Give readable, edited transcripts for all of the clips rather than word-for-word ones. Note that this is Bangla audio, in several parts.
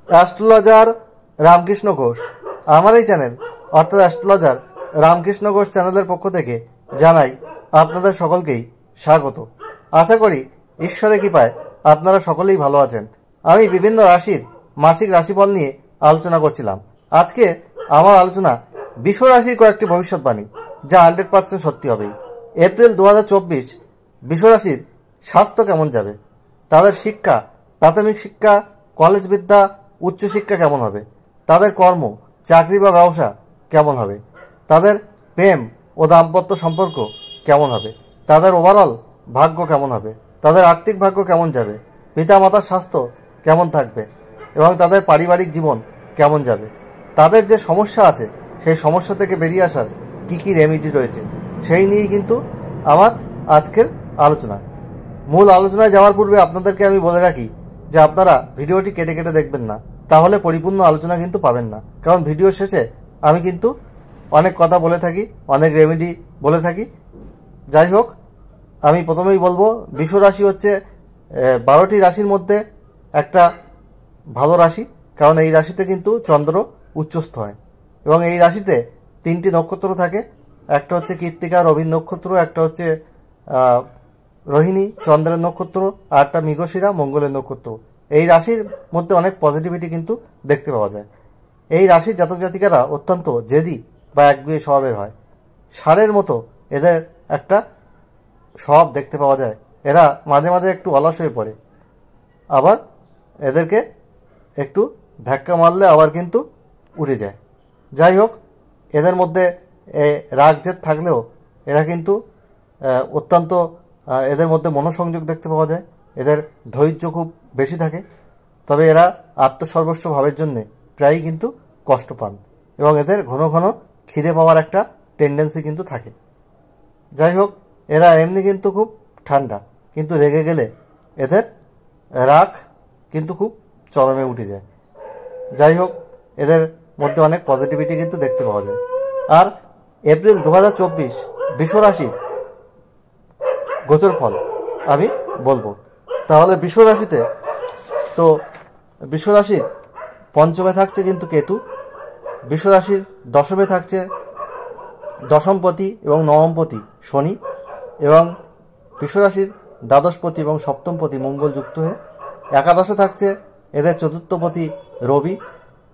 অ্যাস্ট্রোলজার রামকৃষ্ণ ঘোষ। আমার এই চ্যানেল অর্থাৎ অ্যাস্ট্রোলজার রামকৃষ্ণ ঘোষ চ্যানেলের পক্ষ থেকে জানাই আপনাদের সকলকেই স্বাগত। আশা করি ঈশ্বরের কৃপায় আপনারা সকলেই ভালো আছেন। আমি বিভিন্ন রাশির মাসিক রাশিফল নিয়ে আলোচনা করছিলাম। আজকে আমার আলোচনা বৃষ রাশির কয়েকটি ভবিষ্যৎবাণী, যা 100% সত্যি হবেই। এপ্রিল 2024 বৃষ রাশির স্বাস্থ্য কেমন যাবে, তাদের শিক্ষা, প্রাথমিক শিক্ষা, কলেজ বিদ্যা, উচ্চশিক্ষা কেমন হবে, তাদের কর্ম, চাকরি বা ব্যবসা কেমন হবে, তাদের প্রেম ও দাম্পত্য সম্পর্ক কেমন হবে, তাদের ওভারঅল ভাগ্য কেমন হবে, তাদের আর্থিক ভাগ্য কেমন যাবে, পিতামাতার স্বাস্থ্য কেমন থাকবে এবং তাদের পারিবারিক জীবন কেমন যাবে, তাদের যে সমস্যা আছে সেই সমস্যা থেকে বেরিয়ে আসার কী কী রেমেডি রয়েছে, সেই নিয়েই কিন্তু আমার আজকের আলোচনা। মূল আলোচনায় যাওয়ার পূর্বে আপনাদেরকে আমি বলে রাখি যে আপনারা ভিডিওটি কেটে কেটে দেখবেন না, তাহলে পরিপূর্ণ আলোচনা কিন্তু পাবেন না। কারণ ভিডিও শেষে আমি কিন্তু অনেক কথা বলে থাকি, অনেক রেমেডি বলে থাকি। যাই হোক, আমি প্রথমেই বলবো বৃষ রাশি হচ্ছে 12টি রাশির মধ্যে একটা ভালো রাশি। কারণ এই রাশিতে কিন্তু চন্দ্র উচ্চস্থ হয় এবং এই রাশিতে 3টি নক্ষত্র থাকে। একটা হচ্ছে কৃত্তিকা রবির নক্ষত্র, একটা হচ্ছে রোহিণী চন্দ্রের নক্ষত্র, আর একটা মৃগশিরা মঙ্গলের নক্ষত্র। এই রাশির মধ্যে অনেক পজিটিভিটি কিন্তু দেখতে পাওয়া যায়। এই রাশির জাতক জাতিকারা অত্যন্ত জেদি বা একগুঁয়ে স্বভাবের হয়। ষাঁড়ের মতো এদের একটা স্বভাব দেখতে পাওয়া যায়। এরা মাঝে মাঝে একটু অলস হয়ে পড়ে, আবার এদেরকে একটু ধাক্কা মারলে আবার কিন্তু উড়ে যায়। যাই হোক, এদের মধ্যে রাগ জেদ থাকলেও এরা কিন্তু অত্যন্ত এদের মধ্যে মনোসংযোগ দেখতে পাওয়া যায়। এদের ধৈর্য খুব বেশি থাকে, তবে এরা আত্মসর্বস্ব ভাবের জন্যে প্রায়ই কিন্তু কষ্ট পান এবং এদের ঘন ঘন খিদে পাওয়ার একটা টেন্ডেন্সি কিন্তু থাকে। যাই হোক, এরা এমনি কিন্তু খুব ঠান্ডা, কিন্তু রেগে গেলে এদের রাগ কিন্তু খুব চরমে উঠে যায়। যাই হোক, এদের মধ্যে অনেক পজিটিভিটি কিন্তু দেখতে পাওয়া যায়। আর এপ্রিল 2024 বৃষ রাশির গোচর ফল আমি বলবো। তাহলে বৃষ রাশিতে তো বৃষ রাশির পঞ্চমে থাকছে কিন্তু কেতু, বৃষ রাশির দশমে থাকছে দশমপতি এবং নবমপতি শনি, এবং বৃষ রাশির দ্বাদশপতি এবং সপ্তমপতি মঙ্গল যুক্ত হয়ে একাদশে থাকছে এদের চতুর্থপতি রবি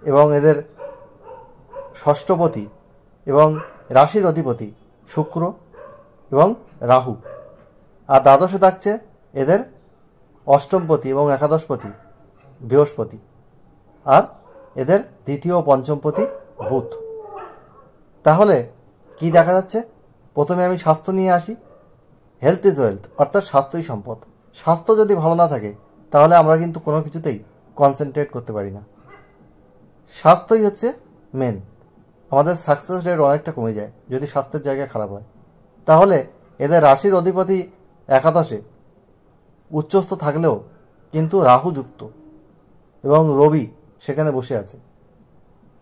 এবং এদের ষষ্ঠপতি এবং রাশির অধিপতি শুক্র এবং রাহু, আর দ্বাদশে থাকছে এদের অষ্টমপতি এবং একাদশপতি বৃহস্পতি, আর এদের দ্বিতীয় ও পঞ্চমপতি বুধ। তাহলে কি দেখা যাচ্ছে? প্রথমে আমি স্বাস্থ্য নিয়ে আসি। হেলথ ইজ ওয়েলথ, অর্থাৎ স্বাস্থ্যই সম্পদ। স্বাস্থ্য যদি ভালো না থাকে তাহলে আমরা কিন্তু কোনো কিছুতেই কনসেন্ট্রেট করতে পারি না। স্বাস্থ্যই হচ্ছে মেন। আমাদের সাকসেস রেট অনেকটা কমে যায় যদি স্বাস্থ্যের জায়গা খারাপ হয়। তাহলে এদের রাশির অধিপতি একাদশে উচ্চস্থ থাকলেও কিন্তু রাহু যুক্ত এবং রবি সেখানে বসে আছে।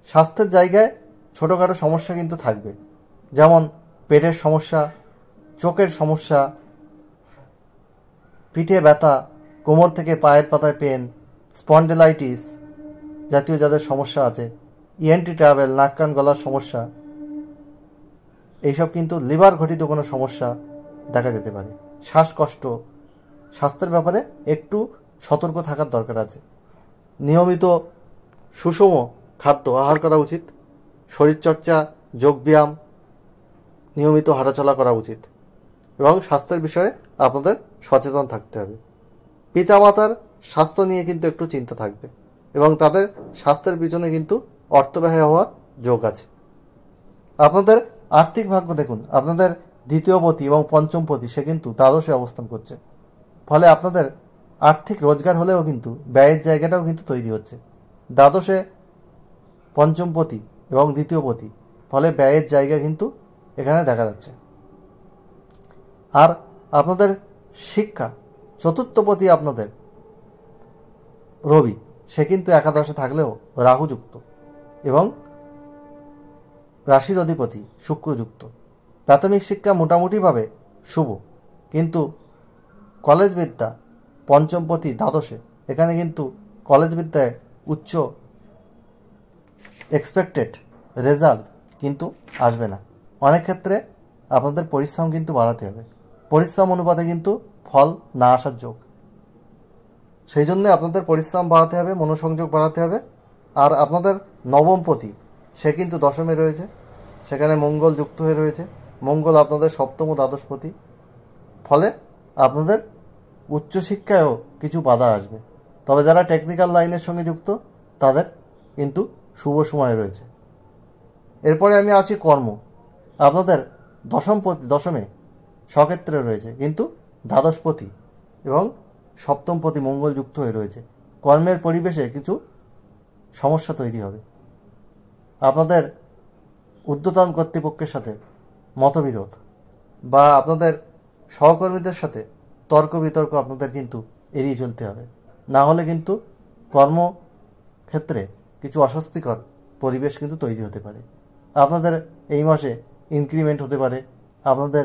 স্বাস্থ্যের জায়গায় ছোটোখাটো সমস্যা কিন্তু থাকবে, যেমন পেটের সমস্যা, চোখের সমস্যা, পিঠে ব্যথা, কোমর থেকে পায়ের পাতায় পেন, স্পন্ডিলাইটিস জাতীয় যাদের সমস্যা আছে, ইএনটি ট্রাভেল, নাক কান গলার সমস্যা, এইসব কিন্তু লিভার ঘটিত কোনো সমস্যা দেখা যেতে পারে। শ্বাসকষ্ট, স্বাস্থ্যের ব্যাপারে একটু সতর্ক থাকার দরকার আছে। নিয়মিত সুষম খাদ্য আহার করা উচিত, শরীরচর্চা, যোগব্যায়াম, নিয়মিত হাঁটাচলা করা উচিত এবং স্বাস্থ্যের বিষয়ে আপনাদের সচেতন থাকতে হবে। পিতামাতার স্বাস্থ্য নিয়ে কিন্তু একটু চিন্তা থাকবে এবং তাদের স্বাস্থ্যের পিছনে কিন্তু অর্থ ব্যয় হওয়ার যোগ আছে। আপনাদের আর্থিক ভাগ্য দেখুন, আপনাদের দ্বিতীয়পতি এবং পঞ্চমপতি সে কিন্তু দ্বাদশে অবস্থান করছে। ফলে আপনাদের আর্থিক রোজগার হলেও কিন্তু ব্যয়ের জায়গাটাও কিন্তু তৈরি হচ্ছে। দ্বাদশে পঞ্চমপতি এবং দ্বিতীয়পতি, ফলে ব্যয়ের জায়গা কিন্তু এখানে দেখা যাচ্ছে। আর আপনাদের শিক্ষা, চতুর্থপতি আপনাদের রবি, সে কিন্তু একাদশে থাকলেও রাহুযুক্ত এবং রাশির অধিপতি শুক্রযুক্ত। প্রাথমিক শিক্ষা মোটামুটিভাবে শুভ, কিন্তু কলেজ বিদ্যা পঞ্চমপতি দ্বাদশে, এখানে কিন্তু কলেজ বিদ্যায় উচ্চ এক্সপেক্টেড রেজাল্ট কিন্তু আসবে না। অনেক ক্ষেত্রে আপনাদের পরিশ্রম কিন্তু বাড়াতে হবে, পরিশ্রম অনুপাতে কিন্তু ফল না আসার যোগ। সেই জন্য আপনাদের পরিশ্রম বাড়াতে হবে, মনোসংযোগ বাড়াতে হবে। আর আপনাদের নবমপতি সে কিন্তু দশমে রয়েছে, সেখানে মঙ্গল যুক্ত হয়ে রয়েছে। মঙ্গল আপনাদের সপ্তম ও দ্বাদশপতি, ফলে আপনাদের উচ্চশিক্ষায়ও কিছু বাধা আসবে। তবে যারা টেকনিক্যাল লাইনের সঙ্গে যুক্ত তাদের কিন্তু শুভ সময় রয়েছে। এরপরে আমি আসি কর্ম। আপনাদের দশমে স্বক্ষেত্রে রয়েছে, কিন্তু দ্বাদশপতি এবং সপ্তমপতি মঙ্গল যুক্ত হয়ে রয়েছে। কর্মের পরিবেশে কিছু সমস্যা তৈরি হবে। আপনাদের ঊর্ধ্বতন কর্তৃপক্ষের সাথে মতবিরোধ বা আপনাদের সহকর্মীদের সাথে তর্ক বিতর্ক আপনাদের কিন্তু এড়িয়ে চলতে হবে। না হলে কিন্তু কর্মক্ষেত্রে কিছু অস্বস্তিকর পরিবেশ কিন্তু তৈরি হতে পারে। আপনাদের এই মাসে ইনক্রিমেন্ট হতে পারে, আপনাদের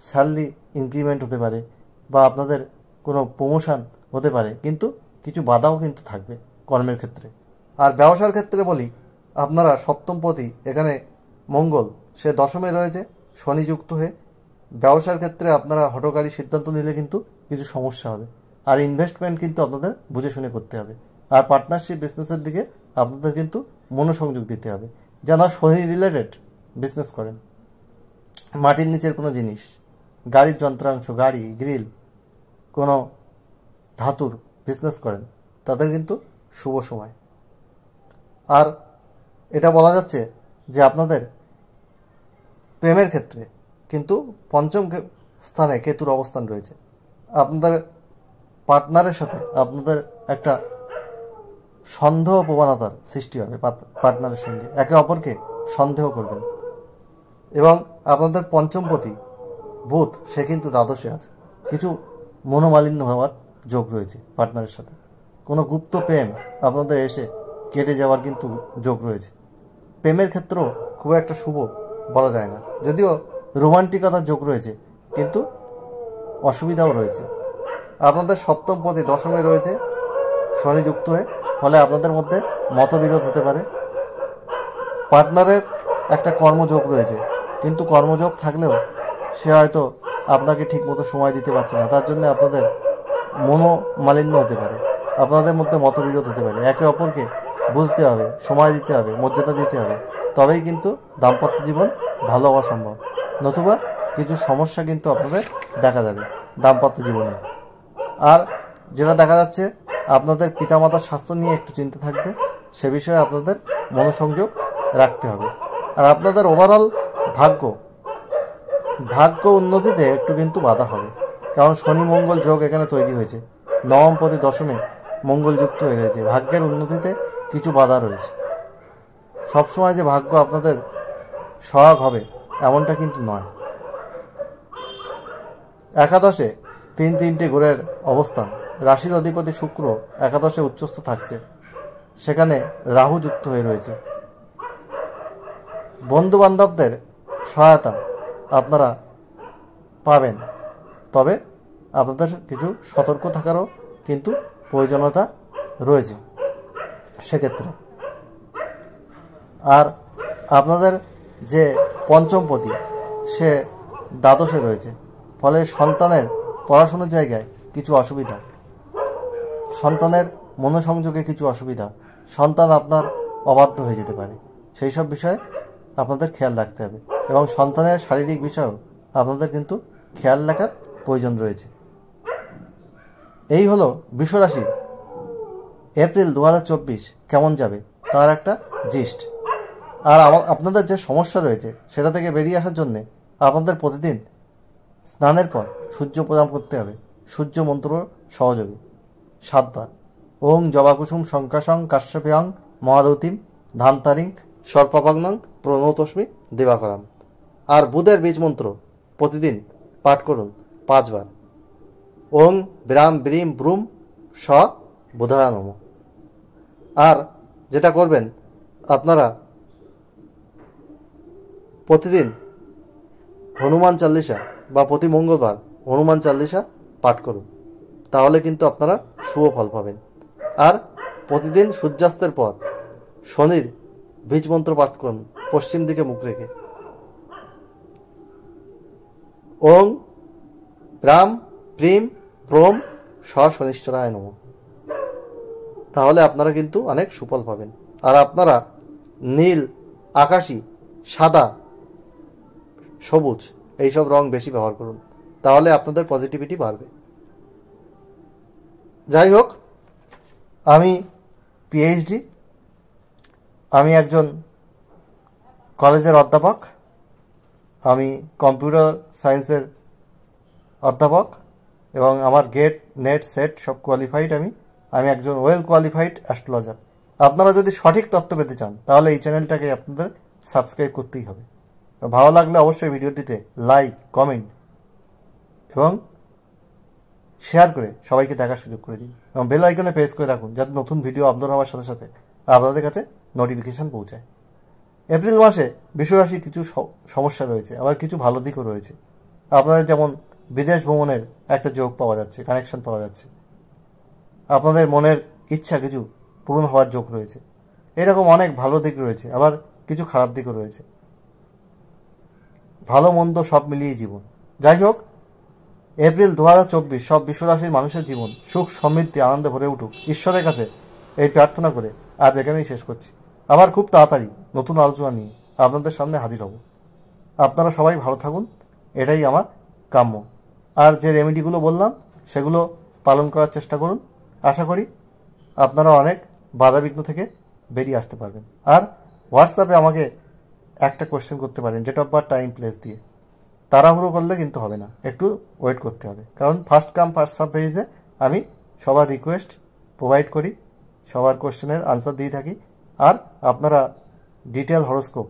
স্যালারি ইনক্রিমেন্ট হতে পারে, বা আপনাদের কোনো প্রমোশন হতে পারে, কিন্তু কিছু বাধাও কিন্তু থাকবে কর্মের ক্ষেত্রে। আর ব্যবসার ক্ষেত্রে বলি, আপনারা সপ্তমপতি এখানে মঙ্গল সে দশমে রয়েছে শনি যুক্ত হয়ে। ব্যবসার ক্ষেত্রে আপনারা হঠকারী সিদ্ধান্ত নিলে কিন্তু কিছু সমস্যা হবে। আর ইনভেস্টমেন্ট কিন্তু আপনাদের বুঝে শুনে করতে হবে। আর পার্টনারশিপ বিজনেসের দিকে আপনাদের কিন্তু মনোসংযোগ দিতে হবে। যারা শনি রিলেটেড বিজনেস করেন, মাটির নিচের কোনো জিনিস, গাড়ির যন্ত্রাংশ, গাড়ি, গ্রিল, কোনো ধাতুর বিজনেস করেন, তাদের কিন্তু শুভ সময়। আর এটা বলা যাচ্ছে যে আপনাদের প্রেমের ক্ষেত্রে কিন্তু পঞ্চম স্থানে কেতুর অবস্থান রয়েছে। আপনাদের পার্টনারের সাথে আপনাদের একটা সন্দেহ প্রবণতার সৃষ্টি হবে। পার্টনারের সঙ্গে একে অপরকে সন্দেহ করবেন। এবং আপনাদের পঞ্চমপতি বুধ সে কিন্তু দ্বাদশে আছে, কিছু মনোমালিন্য হওয়ার যোগ রয়েছে পার্টনারের সাথে। কোনো গুপ্ত প্রেম আপনাদের এসে কেটে যাওয়ার কিন্তু যোগ রয়েছে। প্রেমের ক্ষেত্রেও খুব একটা শুভ বলা যায় না, যদিও রোমান্টিকতার যোগ রয়েছে, কিন্তু অসুবিধাও রয়েছে। আপনাদের সপ্তমপতি দশমে রয়েছে শনি যুক্ত হয়ে, ফলে আপনাদের মধ্যে মতবিরোধ হতে পারে। পার্টনারের একটা কর্মযোগ রয়েছে, কিন্তু কর্মযোগ থাকলেও সে হয়তো আপনাকে ঠিকমতো সময় দিতে পারছে না, তার জন্য আপনাদের মনোমালিন্য হতে পারে, আপনাদের মধ্যে মতবিরোধ হতে পারে। একে অপরকে বুঝতে হবে, সময় দিতে হবে, মর্যাদা দিতে হবে, তবেই কিন্তু দাম্পত্য জীবন ভালো হওয়া সম্ভব। নতুবা কিছু সমস্যা কিন্তু আপনাদের দেখা যাবে দাম্পত্য জীবনে। আর যেটা দেখা যাচ্ছে, আপনাদের পিতামাতার স্বাস্থ্য নিয়ে একটু চিন্তা থাকবে, সে বিষয়ে আপনাদের মনোসংযোগ রাখতে হবে। আর আপনাদের ওভারঅল ভাগ্য উন্নতিতে একটু কিন্তু বাধা হবে, কারণ শনি মঙ্গল যোগ এখানে তৈরি হয়েছে। নবমপতি দশমে মঙ্গল যুক্ত হয়ে রয়েছে, ভাগ্যের উন্নতিতে কিছু বাধা রয়েছে। সবসময় যে ভাগ্য আপনাদের সহায়ক হবে এমনটা কিন্তু নয়। একাদশে তিনটি গ্রহের অবস্থান, রাশির অধিপতি শুক্র একাদশে উচ্চস্থ থাকছে, সেখানে রাহু যুক্ত হয়ে রয়েছে। বন্ধু বান্ধবদের সহায়তা আপনারা পাবেন, তবে আপনাদের কিছু সতর্ক থাকারও কিন্তু প্রয়োজনীয়তা রয়েছে সেক্ষেত্রে। আর আপনাদের যে পঞ্চমপতি সে দ্বাদশে রয়েছে, ফলে সন্তানের পড়াশোনার জায়গায় কিছু অসুবিধা, সন্তানের মনোসংযোগে কিছু অসুবিধা, সন্তান আপনার অবাধ্য হয়ে যেতে পারে। সেই সব বিষয়ে আপনাদের খেয়াল রাখতে হবে, এবং সন্তানের শারীরিক বিষয়েও আপনাদের কিন্তু খেয়াল রাখার প্রয়োজন রয়েছে। এই হলো বৃষরাশির এপ্রিল 2024 কেমন যাবে তার একটা জিস্ট। আর আপনাদের যে সমস্যা রয়েছে সেটা থেকে বেরিয়ে আসার জন্যে আপনাদের প্রতিদিন স্নানের পর সূর্য প্রণাম করতে হবে, সূর্য মন্ত্র সহযোগী 7 বার। ওং জবাকুসুম শঙ্কাশং কাশ্যপেয়ং মহাদৌতিম ধান্তারিং সর্পাপাগ্নং প্রণতস্মি দিবাকরাম। আর বুধের বীজ মন্ত্র প্রতিদিন পাঠ করুন 5 বার। ওং ব্রাম ব্রিম ব্রুম স বুধায় নম। আর যেটা করবেন, আপনারা প্রতিদিন হনুমান চাল্লিশা বা প্রতি মঙ্গলবার হনুমান চাল্লিশা পাঠ করুন, তাহলে কিন্তু আপনারা শুভ ফল পাবেন। আর প্রতিদিন সূর্যাস্তের পর শনির বীজ মন্ত্র পাঠ করুন পশ্চিম দিকে মুখ রেখে। ওং রাম প্রিম প্রোম শনিশ্চরায় নমঃ। তাহলে আপনারা কিন্তু অনেক সুফল পাবেন। আর আপনারা নীল, আকাশী, সাদা, সবুজ এইসব রং বেশি ব্যবহার করুন, তাহলে আপনাদের পজিটিভিটি বাড়বে। যাই হোক, আমি পিএইচডি, আমি একজন কলেজের অধ্যাপক, আমি কম্পিউটার সায়েন্সের অধ্যাপক এবং আমার গেট নেট সেট সব কোয়ালিফাইড। আমি একজন ওয়েল কোয়ালিফাইড অ্যাস্ট্রোলজার। আপনারা যদি সঠিক তথ্য পেতে চান তাহলে এই চ্যানেলটাকে আপনাদের সাবস্ক্রাইব করতেই হবে। ভালো লাগলে অবশ্যই ভিডিওটিতে লাইক, কমেন্ট এবং শেয়ার করে সবাইকে দেখার সুযোগ করে দিন এবং বেল আইকনে প্রেস করে রাখুন, যাতে নতুন ভিডিও আপলোড হওয়ার সাথে সাথে আপনাদের কাছে নোটিফিকেশান পৌঁছায়। এপ্রিল মাসে বিশ্বরাশির কিছু সমস্যা রয়েছে, আবার কিছু ভালো দিকও রয়েছে। আপনাদের যেমন বিদেশ ভ্রমণের একটা যোগ পাওয়া যাচ্ছে, কানেকশন পাওয়া যাচ্ছে। আপনাদের মনের ইচ্ছা কিছু পূরণ হওয়ার যোগ রয়েছে। এরকম অনেক ভালো দিক রয়েছে, আবার কিছু খারাপ দিকও রয়েছে। ভালো মন্দ সব মিলিয়ে জীবন। যাই হোক, এপ্রিল 2024 সব বিশ্বরাশির মানুষের জীবন সুখ, সমৃদ্ধি, আনন্দে ভরে উঠুক ঈশ্বরের কাছে এই প্রার্থনা করে আজ এখানেই শেষ করছি। আবার খুব তাড়াতাড়ি নতুন আলোচনা নিয়ে আপনাদের সামনে হাজির হব। আপনারা সবাই ভালো থাকুন, এটাই আমার কাম্য। আর যে রেমেডিগুলো বললাম সেগুলো পালন করার চেষ্টা করুন। আশা করি আপনারা অনেক বাধাবিঘ্ন থেকে বেরিয়ে আসতে পারবেন। আর হোয়াটসঅ্যাপে আমাকে একটা কোশ্চেন করতে পারেন, date of birth, time, place দিয়ে। তাড়াহুড়ো করলে কিন্তু হবে না, একটু ওয়েট করতে হবে, কারণ ফার্স্ট কাম ফার্স্ট সার্ভ বেসিসে আমি সবার রিকোয়েস্ট প্রোভাইড করি, সবার কোশ্চেনের আনসার দিয়ে থাকি। আর আপনারা ডিটেল হরোস্কোপ,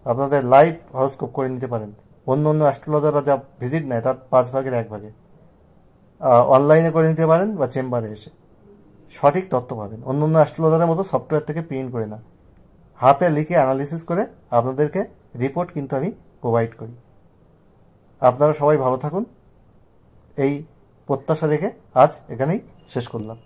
আপনাদের লাইভ হরোস্কোপ করে নিতে পারেন। অন্য অন্য অ্যাস্ট্রোলজাররা যা ভিজিট নেয় তার 5 ভাগের 1 ভাগে অনলাইনে করে নিতে পারেন বা চেম্বারে এসে সঠিক তথ্য পাবেন। অন্য অন্য অ্যাস্ট্রোলজারের মতো সফটওয়্যার থেকে প্রিন্ট করে না, হাতে লিখে অ্যানালিসিস করে আপনাদেরকে রিপোর্ট কিন্তু আমি প্রোভাইড করি। আপনারা সবাই ভালো থাকুন, এই প্রত্যাশা রেখে আজ এখানেই শেষ করলাম।